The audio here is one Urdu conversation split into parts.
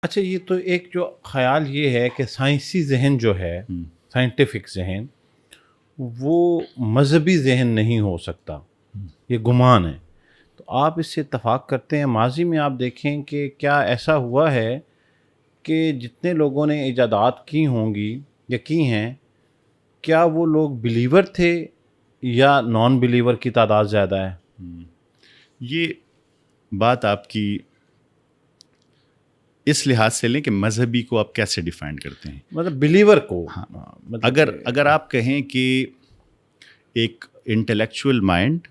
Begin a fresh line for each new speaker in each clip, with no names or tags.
اچھا، یہ تو ایک جو خیال یہ ہے کہ سائنسی ذہن جو ہے، سائنٹیفک ذہن، وہ مذہبی ذہن نہیں ہو سکتا، یہ گمان ہے. تو آپ اس سے اتفاق کرتے ہیں؟ ماضی میں آپ دیکھیں کہ کیا ایسا ہوا ہے کہ جتنے لوگوں نے ایجادات کی ہوں گی یا کی ہیں، کیا وہ لوگ بلیور تھے یا نان بلیور کی تعداد زیادہ ہے؟
یہ بات آپ کی اس لحاظ سے لیں کہ مذہبی کو آپ کیسے ڈیفائن کرتے ہیں.
مطلب بلیور کو.
اگر آپ کہیں کہ ایک انٹلیکچوئل مائنڈ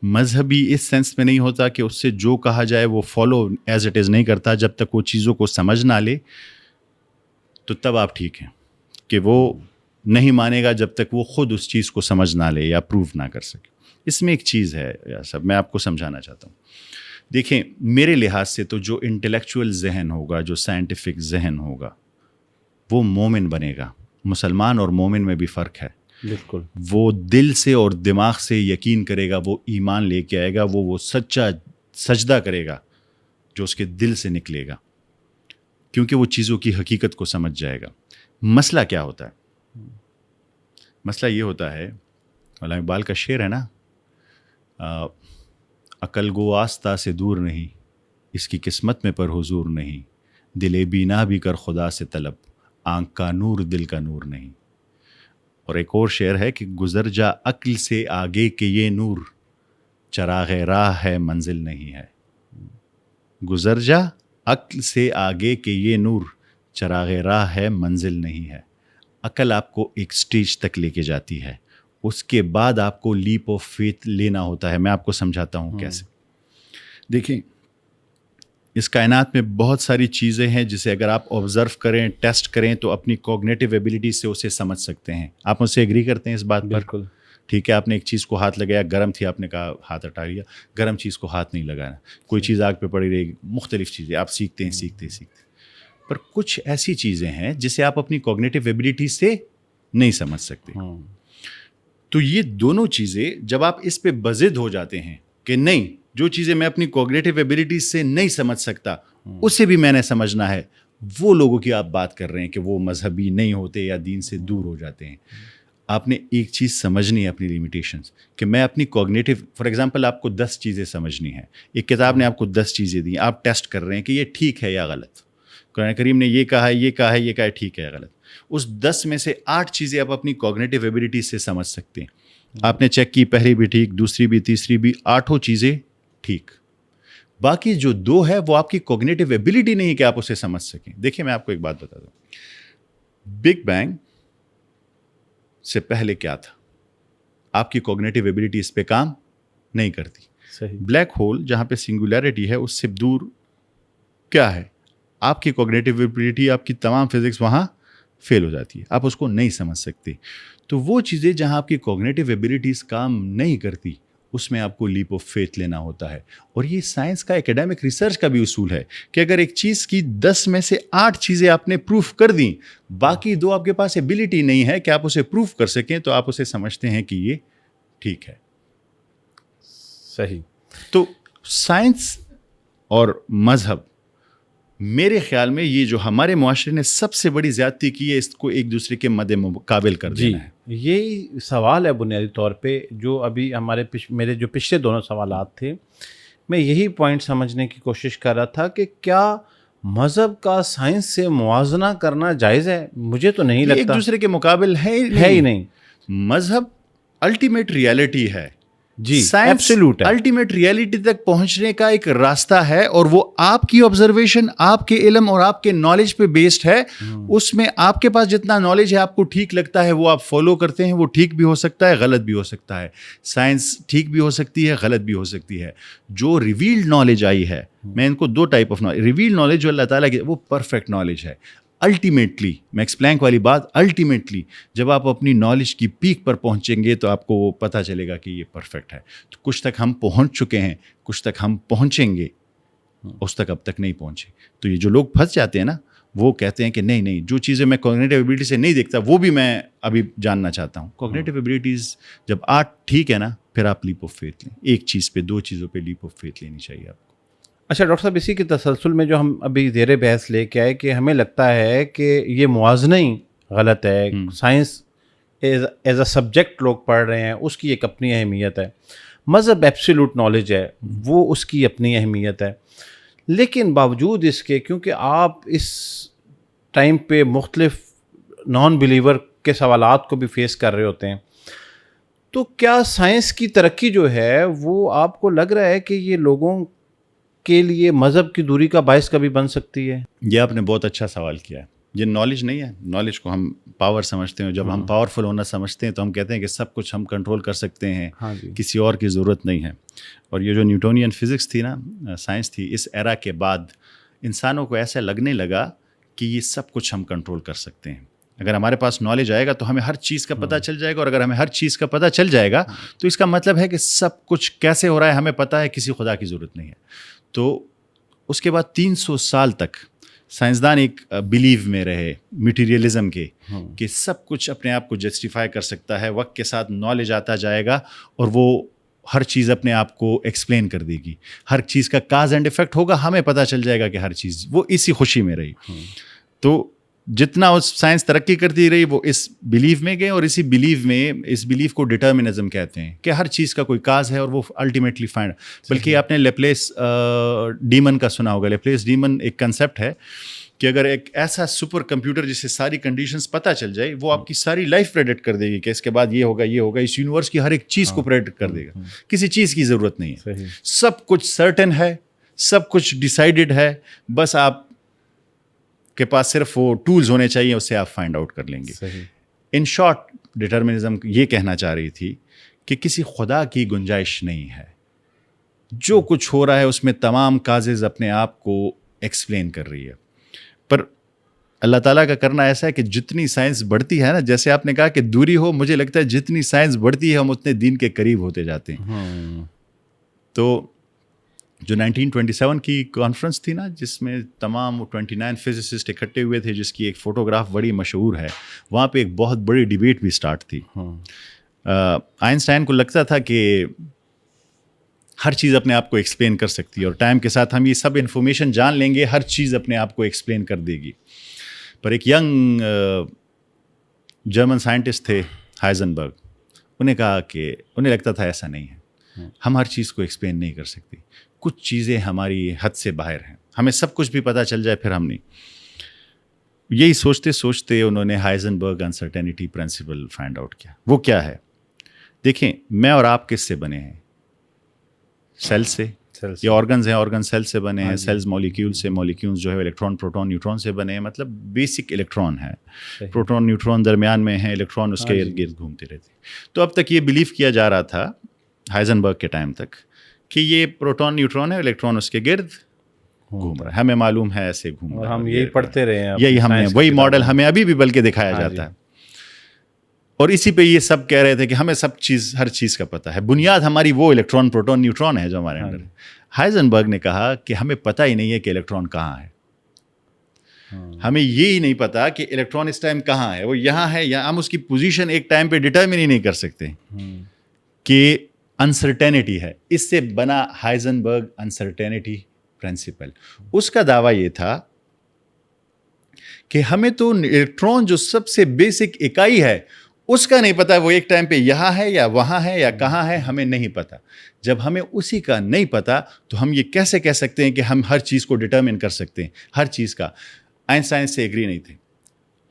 مذہبی اس سینس میں نہیں ہوتا کہ اس سے جو کہا جائے وہ فالو ایز اٹ از نہیں کرتا جب تک وہ چیزوں کو سمجھ نہ لے، تو تب آپ ٹھیک ہیں کہ وہ نہیں مانے گا جب تک وہ خود اس چیز کو سمجھ نہ لے یا پروف نہ کر سکے. اس میں ایک چیز ہے یا سب میں آپ کو سمجھانا چاہتا ہوں. دیکھیں، میرے لحاظ سے تو جو انٹلیکچوئل ذہن ہوگا، جو سائنٹیفک ذہن ہوگا، وہ مومن بنے گا. مسلمان اور مومن میں بھی فرق ہے.
بالکل.
وہ دل سے اور دماغ سے یقین کرے گا، وہ ایمان لے کے آئے گا، وہ سچا سجدہ کرے گا جو اس کے دل سے نکلے گا، کیونکہ وہ چیزوں کی حقیقت کو سمجھ جائے گا. مسئلہ کیا ہوتا ہے؟ مسئلہ یہ ہوتا ہے، علامہ اقبال کا شعر ہے نا، عقل گو آستہ سے دور نہیں، اس کی قسمت میں پر حضور نہیں، دل بینا بھی کر خدا سے طلب، آنکھ کا نور دل کا نور نہیں. اور ایک اور شعر ہے کہ گزر جا عقل سے آگے کہ یہ نور چراغ راہ ہے منزل نہیں ہے. گزر جا عقل سے آگے کہ یہ نور چراغ راہ ہے منزل نہیں ہے. عقل آپ کو ایک سٹیج تک لے کے جاتی ہے، اس کے بعد آپ کو لیپ آف فیتھ لینا ہوتا ہے. میں آپ کو سمجھاتا ہوں کیسے. دیکھیں، اس کائنات میں بہت ساری چیزیں ہیں جسے اگر آپ آبزرو کریں، ٹیسٹ کریں، تو اپنی کوگنیٹیو ایبلٹی سے اسے سمجھ سکتے ہیں. آپ مجھ سے ایگری کرتے ہیں اس بات پر؟
بالکل.
ٹھیک ہے، آپ نے ایک چیز کو ہاتھ لگایا، گرم تھی، آپ نے کہا ہاتھ ہٹا لیا. گرم چیز کو ہاتھ نہیں لگانا. کوئی چیز آگ پہ پڑی رہے گی، مختلف چیزیں آپ سیکھتے ہیں. پر کچھ ایسی چیزیں ہیں جسے آپ اپنی کوگنیٹیو ایبلٹی سے نہیں سمجھ سکتے. تو یہ دونوں چیزیں جب آپ اس پہ بضد ہو جاتے ہیں کہ نہیں، جو چیزیں میں اپنی کوگنیٹیو ایبلٹی سے نہیں سمجھ سکتا اسے بھی میں نے سمجھنا ہے، وہ لوگوں کی آپ بات کر رہے ہیں کہ وہ مذہبی نہیں ہوتے یا دین سے دور ہو جاتے ہیں. آپ نے ایک چیز سمجھنی ہے، اپنی لیمیٹیشنز، کہ میں اپنی کوگنیٹیو، فار ایگزامپل آپ کو 10 چیزیں سمجھنی ہیں. ایک کتاب نے آپ کو 10 چیزیں دی، آپ ٹیسٹ کر رہے ہیں کہ یہ ٹھیک ہے یا غلط. قرآن کریم نے یہ کہا ہے، یہ کہا ہے، یہ کہا ہے، ٹھیک ہے یا غلط. اس 10 میں سے 8 چیزیں آپ اپنی کوگنیٹیو ایبلٹی سے سمجھ سکتے ہیں. آپ نے چیک کی، پہلی بھی ٹھیک، دوسری بھی، تیسری بھی، 8 چیزیں ٹھیک. باقی جو 2 ہے وہ آپ کی کوگنیٹیو ایبلٹی نہیں ہے کہ آپ اسے سمجھ سکیں. دیکھیں، میں آپ کو ایک بات بتا دوں، بگ بینگ سے پہلے کیا تھا؟ آپ کی کوگنیٹیو ایبلٹی اس پہ کام نہیں کرتی.
صحیح.
بلیک ہول جہاں پہ سنگولیرٹی ہے، اس سے دور کیا ہے؟ آپ کی کوگنیٹیو ایبلٹی، آپ کی تمام فزکس وہاں فیل ہو جاتی ہے، آپ اس کو نہیں سمجھ سکتے. تو وہ چیزیں جہاں آپ کی کوگنیٹیو ایبلٹیز کام نہیں کرتی، اس میں آپ کو لیپ آف فیتھ لینا ہوتا ہے. اور یہ سائنس کا، ایکیڈیمک ریسرچ کا بھی اصول ہے کہ اگر ایک چیز کی 10 میں سے 8 چیزیں آپ نے پروف کر دیں، باقی 2 آپ کے پاس ایبلٹی نہیں ہے کہ آپ اسے پروف کر سکیں، تو آپ اسے سمجھتے ہیں کہ یہ ٹھیک ہے.
صحیح.
تو سائنس اور مذہب، میرے خیال میں یہ جو ہمارے معاشرے نے سب سے بڑی زیادتی کی ہے، اس کو ایک دوسرے کے مد مقابل کر دینا ہے.
یہی سوال ہے بنیادی طور پہ، جو ابھی میرے جو پچھلے دونوں سوالات تھے، میں یہی پوائنٹ سمجھنے کی کوشش کر رہا تھا کہ کیا مذہب کا سائنس سے موازنہ کرنا جائز ہے؟ مجھے تو نہیں لگتا.
ایک دوسرے کے مقابل ہے
ہی نہیں.
مذہب الٹیمیٹ ریالٹی ہے.
جی،
سائنس
ایبسولوٹ ہے.
الٹیمیٹ ریالٹی تک پہنچنے کا ایک راستہ ہے، اور وہ آپ کی آبزرویشن، آپ کے علم اور آپ کے نالج پہ بیسڈ ہے. اس میں آپ کے پاس جتنا نالج ہے، آپ کو ٹھیک لگتا ہے وہ آپ فالو کرتے ہیں. وہ ٹھیک بھی ہو سکتا ہے، غلط بھی ہو سکتا ہے. سائنس ٹھیک بھی ہو سکتی ہے، غلط بھی ہو سکتی ہے. جو ریویلڈ نالج آئی ہے، میں ان کو 2 type of knowledge, revealed knowledge جو اللہ تعالیٰ کی، وہ پرفیکٹ نالج ہے. الٹیمیٹلی، میں ایکسپلینک والی بات، الٹیمیٹلی جب آپ اپنی نالج کی پیک پر پہنچیں گے تو آپ کو وہ پتہ چلے گا کہ یہ پرفیکٹ ہے. تو کچھ تک ہم پہنچ چکے ہیں، کچھ تک ہم پہنچیں گے، اس تک اب تک نہیں پہنچے. تو یہ جو لوگ پھنس جاتے ہیں نا، وہ کہتے ہیں کہ نہیں، جو چیزیں میں کوگنیٹیو ایبلٹی سے نہیں دیکھتا وہ بھی میں ابھی جاننا چاہتا ہوں. کوگنیٹیو ایبلٹیز جب 8 ٹھیک ہے نا، پھر آپ لیپ آف فیتھ لیں. ایک چیز پہ، 2 چیزوں پہ لیپ آف فیتھ لینی چاہیے آپ کو.
اچھا ڈاکٹر صاحب، اسی کے تسلسل میں جو ہم ابھی زیر بحث لے کے آئے کہ ہمیں لگتا ہے کہ یہ موازنہ ہی غلط ہے. سائنس ایز اے سبجیکٹ لوگ پڑھ رہے ہیں، اس کی ایک اپنی اہمیت ہے. مذہب ایبسلیوٹ نالج ہے، وہ اس کی اپنی اہمیت ہے. لیکن باوجود اس کے، کیونکہ آپ اس ٹائم پہ مختلف نان بلیور کے سوالات کو بھی فیس کر رہے ہوتے ہیں، تو کیا سائنس کی ترقی جو ہے وہ آپ کو لگ رہا ہے کہ یہ لوگوں کے لیے مذہب کی دوری کا باعث کبھی بن سکتی ہے؟
یہ آپ نے بہت اچھا سوال کیا ہے. یہ نالج نہیں ہے. نالج کو ہم پاور سمجھتے ہیں. جب ہم پاورفل ہونا سمجھتے ہیں تو ہم کہتے ہیں کہ سب کچھ ہم کنٹرول کر سکتے ہیں، کسی اور کی ضرورت نہیں ہے. اور یہ جو نیوٹونین فزکس تھی نا، سائنس تھی، اس ایرا کے بعد انسانوں کو ایسا لگنے لگا کہ یہ سب کچھ ہم کنٹرول کر سکتے ہیں. اگر ہمارے پاس نالج آئے گا تو ہمیں ہر چیز کا پتہ چل جائے گا، اور اگر ہمیں ہر چیز کا پتہ چل جائے گا تو اس کا مطلب ہے کہ سب کچھ کیسے ہو رہا ہے ہمیں پتہ ہے، کسی خدا کی ضرورت نہیں ہے. تو اس کے بعد 300 سال تک سائنسدان ایک بلیو میں رہے میٹیریلزم کے، کہ سب کچھ اپنے آپ کو جسٹیفائی کر سکتا ہے. وقت کے ساتھ نالج آتا جائے گا اور وہ ہر چیز اپنے آپ کو ایکسپلین کر دے گی. ہر چیز کا کاز اینڈ افیکٹ ہوگا، ہمیں پتہ چل جائے گا کہ ہر چیز. وہ اسی خوشی میں رہی. تو جتنا اس سائنس ترقی کرتی رہی وہ اس بلیو میں گئے، اور اسی بلیو میں، اس بلیو کو ڈٹرمنزم کہتے ہیں کہ ہر چیز کا کوئی کاز ہے اور وہ الٹیمیٹلی فائنڈ. بلکہ آپ نے لیپلیس ڈیمن کا سنا ہوگا. لیپلیس ڈیمن ایک کنسیپٹ ہے کہ اگر ایک ایسا سپر کمپیوٹر جسے ساری کنڈیشنز پتہ چل جائے، وہ آپ کی ساری لائف پریڈکٹ کر دے گی کہ اس کے بعد یہ ہوگا، یہ ہوگا. اس یونیورس کی ہر ایک چیز کو پریڈکٹ کر دے گا. کسی چیز کی ضرورت نہیں ہے. سب کچھ سرٹن ہے، سب کچھ ڈیسائیڈڈ ہے. بس آپ کے پاس صرف وہ ٹولز ہونے چاہیے، اس سے آپ فائنڈ آؤٹ کر لیں گے. ان شارٹ ڈٹرمنزم یہ کہنا چاہ رہی تھی کہ کسی خدا کی گنجائش نہیں ہے. جو کچھ ہو رہا ہے اس میں تمام کازز اپنے آپ کو ایکسپلین کر رہی ہے. پر اللہ تعالیٰ کا کرنا ایسا ہے کہ جتنی سائنس بڑھتی ہے نا، جیسے آپ نے کہا کہ دوری ہو، مجھے لگتا ہے جتنی سائنس بڑھتی ہے ہم اتنے دین کے قریب ہوتے جاتے ہیں. تو جو 1927 کی کانفرنس تھی نا، جس میں تمام 29 فزسسٹ اکٹھے ہوئے تھے، جس کی ایک فوٹوگراف بڑی مشہور ہے، وہاں پہ ایک بہت بڑی ڈیبیٹ بھی سٹارٹ تھی. آئنسٹائن کو لگتا تھا کہ ہر چیز اپنے آپ کو ایکسپلین کر سکتی ہے، اور ٹائم کے ساتھ ہم یہ سب انفارمیشن جان لیں گے، ہر چیز اپنے آپ کو ایکسپلین کر دے گی. پر ایک ینگ جرمن سائنٹسٹ تھے ہائزنبرگ، انہیں کہا کہ انہیں لگتا تھا ایسا نہیں ہے، ہم ہر چیز کو ایکسپلین نہیں کر سکتے. کچھ چیزیں ہماری حد سے باہر ہیں، ہمیں سب کچھ بھی پتہ چل جائے پھر ہم نہیں. یہی سوچتے سوچتے انہوں نے Heisenberg uncertainty principle find out کیا. وہ کیا ہے؟ دیکھیں، میں اور آپ کس سے بنے ہیں؟ سیل سے. یہ آرگنز ہیں، آرگن سیل سے بنے ہیں. سیلز مولیکیول سے، مولیکیولز جو ہے الیکٹران، پروٹون، نیوٹرون سے بنے ہیں. مطلب بیسک الیکٹران ہے. پروٹون نیوٹرون درمیان میں ہیں، الیکٹران اس کے ارد گرد گھومتے رہتے. تو اب تک یہ بلیو کیا جا رہا تھا ہائزنبرگ کے ٹائم تک کہ یہ پروٹون نیوٹرون ہے، الیکٹران اس کے گرد گھوم رہا ہے. ہمیں معلوم ہے ایسے گھوم رہا ہے،
ہم یہی پڑھتے رہے ہیں.
یہی ہم نے، وہی ماڈل ہمیں ابھی بھی بلکہ دکھایا جاتا ہے. اور اسی پہ یہ سب کہہ رہے تھے کہ ہمیں سب چیز، ہر چیز کا پتہ ہے. بنیاد ہماری وہ الیکٹران، پروٹون، نیوٹرون ہے جو ہمارے اندر ہے. ہائزنبرگ نے کہا کہ ہمیں پتہ ہی نہیں ہے کہ الیکٹران کہاں ہے. ہمیں یہی نہیں پتا کہ الیکٹران اس ٹائم کہاں ہے. وہ یہاں ہے یا ہم اس کی پوزیشن ایک ٹائم پہ ڈٹرمن ہی نہیں کر سکتے کہ انسرٹینٹی ہے. اس سے بنا ہائزنبرگ انسرٹینٹی پرنسپل. اس کا دعویٰ یہ تھا کہ ہمیں تو الیکٹران جو سب سے بیسک اکائی ہے اس کا نہیں پتا وہ ایک ٹائم پہ یہاں ہے یا وہاں ہے یا کہاں ہے، ہمیں نہیں پتا. جب ہمیں اسی کا نہیں پتا تو ہم یہ کیسے کہہ سکتے ہیں کہ ہم ہر چیز کو ڈٹرمن کر سکتے ہیں؟ ہر چیز کا. آئنسٹائن سے ایگری نہیں تھے.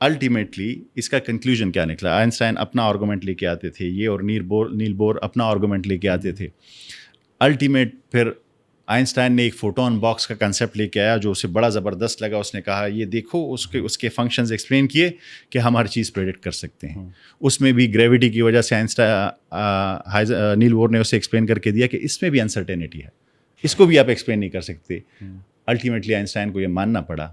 الٹیمیٹلی اس کا کنکلوژن کیا نکلا؟ آئنسٹائن اپنا آرگومنٹ لے کے آتے تھے، یہ اور نیل بور اپنا آرگومنٹ لے کے آتے تھے. الٹیمیٹ پھر آئنسٹائن نے ایک فوٹون باکس کا کنسیپٹ لے کے آیا جو اسے بڑا زبردست لگا. اس نے کہا یہ دیکھو، اس کے فنکشنز ایکسپلین کیے کہ ہم ہر چیز پریڈکٹ کر سکتے ہیں. اس میں بھی گریوٹی کی وجہ سے نیل بور نے اسے ایکسپلین کر کے دیا کہ اس میں بھی انسرٹینٹی ہے، اس کو بھی آپ ایکسپلین نہیں کر سکتے. الٹیمیٹلی آئنسٹائن کو یہ ماننا پڑا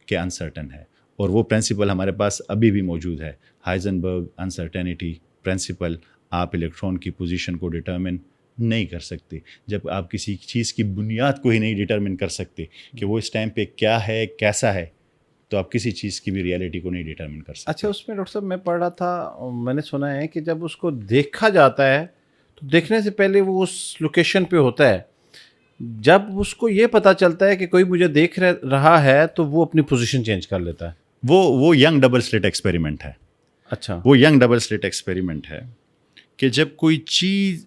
کہ انسرٹن ہے، اور وہ پرنسپل ہمارے پاس ابھی بھی موجود ہے، ہائزنبرگ انسرٹینٹی پرنسپل. آپ الیکٹران کی پوزیشن کو ڈٹرمن نہیں کر سکتے. جب آپ کسی چیز کی بنیاد کو ہی نہیں ڈٹرمن کر سکتے کہ وہ اس ٹائم پہ کیا ہے، کیسا ہے، تو آپ کسی چیز کی بھی ریئلٹی کو نہیں ڈٹرمن کر سکتے.
اچھا، اس میں ڈاکٹر صاحب میں پڑھ رہا تھا، میں نے سنا ہے کہ جب اس کو دیکھا جاتا ہے تو دیکھنے سے پہلے وہ اس لوکیشن پہ ہوتا ہے. جب اس کو یہ پتا چلتا ہے کہ کوئی مجھے دیکھ رہا ہے تو وہ اپنی پوزیشن چینج کر لیتا ہے.
وہ ینگ ڈبل سلٹ ایکسپیریمنٹ ہے.
اچھا,
وہ ینگ ڈبل سلٹ ایکسپیریمنٹ ہے کہ جب کوئی چیز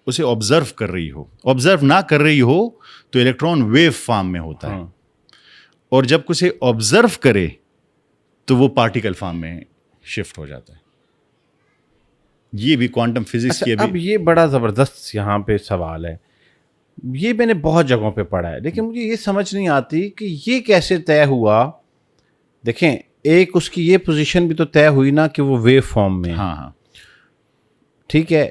اسے آبزرو کر رہی ہو, آبزرو نہ کر رہی ہو تو الیکٹران ویو فارم میں ہوتا ہے, اور جب اسے آبزرو کرے تو وہ پارٹیکل فارم میں شفٹ ہو جاتا ہے. یہ بھی کوانٹم فزکس کی
اب یہ بڑا زبردست یہاں پہ سوال ہے. یہ میں نے بہت جگہوں پہ پڑھا ہے, لیکن مجھے یہ سمجھ نہیں آتی کہ یہ کیسے طے ہوا. دیکھیں, ایک اس کی یہ پوزیشن بھی تو طے ہوئی نا کہ وہ ویو فارم میں.
ہاں,
ٹھیک ہے,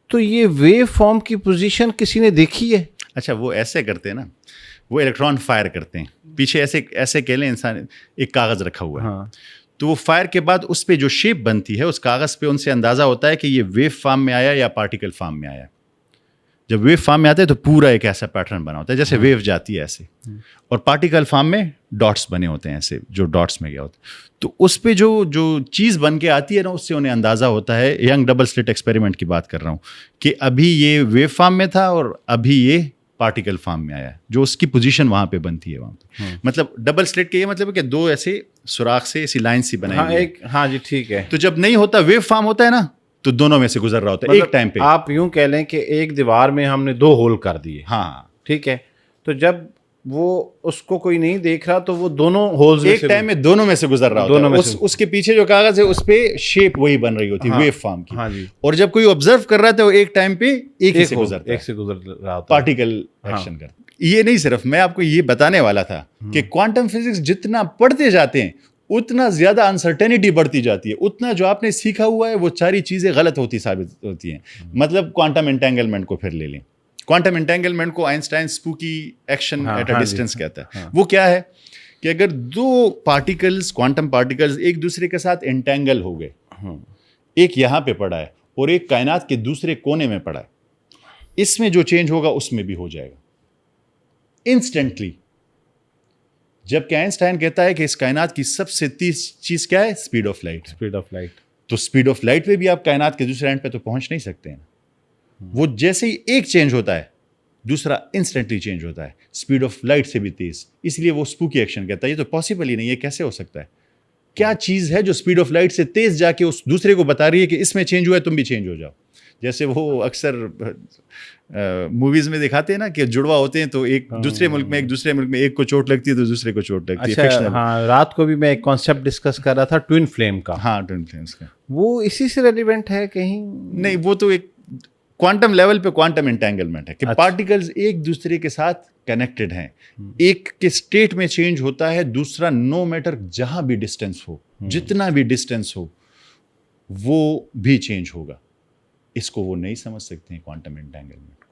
تو یہ ویو فارم کی پوزیشن کسی نے دیکھی ہے؟
اچھا, وہ ایسے کرتے ہیں نا, وہ الیکٹران فائر کرتے ہیں پیچھے, ایسے کہہ لیں انسان ایک کاغذ رکھا ہوا ہے, تو وہ فائر کے بعد اس پہ جو شیپ بنتی ہے اس کاغذ پہ ان سے اندازہ ہوتا ہے کہ یہ ویو فارم میں آیا یا پارٹیکل فارم میں آیا. جب ویو فارم میں آتا ہے تو پورا ایک ایسا پیٹرن بنا ہوتا ہے جیسے ویو جاتی ہے ایسے, اور پارٹیکل فارم میں ڈاٹس بنے ہوتے ہیں ایسے, جو ڈاٹس میں گیا ہوتا ہے. تو اس پہ جو چیز بن کے آتی ہے نا, اس سے انہیں اندازہ ہوتا ہے. ینگ ڈبل سلٹ ایکسپیریمنٹ کی بات کر رہا ہوں کہ ابھی یہ ویو فارم میں تھا اور ابھی یہ پارٹیکل فارم میں آیا ہے, جو اس کی پوزیشن وہاں پہ بنتی ہے وہاں پہ. مطلب ڈبل سلٹ کا یہ مطلب ہے کہ دو ایسے سوراخ سے ایسی لائن سی بنائی ہوئی ہے.
ہاں جی, ٹھیک ہے.
تو جب نہیں ہوتا ویو فارم ہوتا ہے نا, تو دونوں میں سے گزر رہا ہوتا ہے ایک ٹائم پہ.
آپ یوں کہہ لیں کہ ایک دیوار میں ہم نے 2 ہول کر دیے.
ہاں,
ٹھیک ہے. تو جب وہ اس کو کوئی نہیں دیکھ رہا تو وہ دونوں ہولز
ایک ٹائم میں دونوں میں سے گزر رہا ہوتا ہے. اس کے پیچھے جو کاغذ ہے اس پہ شیپ وہی بن رہی ہوتی ہے ویو فارم کی.
ہاں جی.
اور جب کوئی آبزرو کر رہا تھا وہ ایک ٹائم پہ ایک سے گزر
رہا ہوتا,
پارٹیکل ایکشن کرتا. یہ نہیں, صرف میں آپ کو یہ بتانے والا تھا کہ کوانٹم فزکس جتنا پڑھتے جاتے ہیں اتنا زیادہ انسرٹینٹی بڑھتی جاتی ہے, اتنا جو آپ نے سیکھا ہوا ہے وہ ساری چیزیں غلط ہوتی ثابت ہوتی ہیں. مطلب کوانٹم انٹینگلمنٹ کو پھر لے لیں. کوانٹم انٹینگلمنٹ کو Einstein spooky action at a distance کہتا ہے. وہ کیا ہے کہ اگر 2 پارٹیکلز, کوانٹم پارٹیکلز ایک دوسرے کے ساتھ انٹینگل ہو گئے, ایک یہاں پہ پڑا ہے اور ایک کائنات کے دوسرے کونے میں پڑا ہے, اس میں جو چینج ہوگا اس میں بھی ہو جائے گا انسٹنٹلی. جبکہ آئنسٹائن کہتا ہے کہ اس کائنات کی سب سے تیز چیز کیا ہے؟ Speed of light.
Speed of light.
تو اسپیڈ آف لائٹ پہ بھی آپ کائنات کے دوسرے اینڈ پہ تو پہنچ نہیں سکتے ہیں. وہ جیسے ہی ایک چینج ہوتا ہے دوسرا انسٹنٹلی چینج ہوتا ہے, اسپیڈ آف لائٹ سے بھی تیز. اس لیے وہ اسپوکی ایکشن کہتا ہے. یہ تو پاسبل ہی نہیں ہے, کیسے ہو سکتا ہے؟ کیا چیز ہے جو اسپیڈ آف لائٹ سے تیز جا کے اس دوسرے کو بتا رہی ہے کہ اس میں چینج ہوا ہے, تم بھی چینج ہو جاؤ. جیسے وہ اکثر موویز میں دکھاتے ہیں نا کہ جڑوا ہوتے ہیں تو ایک دوسرے ملک میں ایک کو چوٹ لگتی ہے تو دوسرے کو چوٹ لگتی ہے.
ہاں, رات کو بھی میں ایک کانسیپٹ ڈسکس کر رہا تھا ٹوین فلیم کا.
ہاں, ٹوین فلیمز کا.
وہ اسی سے ریلیونٹ ہے کہیں
نہیں, وہ تو ایک کوانٹم لیول پہ کوانٹم انٹینگلمنٹ ہے کہ پارٹیکلز ایک دوسرے کے ساتھ کنیکٹڈ ہیں. ایک کے اسٹیٹ میں چینج ہوتا ہے, دوسرا نو میٹر جہاں بھی ڈسٹینس ہو, جتنا بھی ڈسٹینس ہو وہ بھی چینج ہوگا. اس کو وہ نہیں سمجھ سکتے ہیں کوانٹم انٹینگلمنٹ.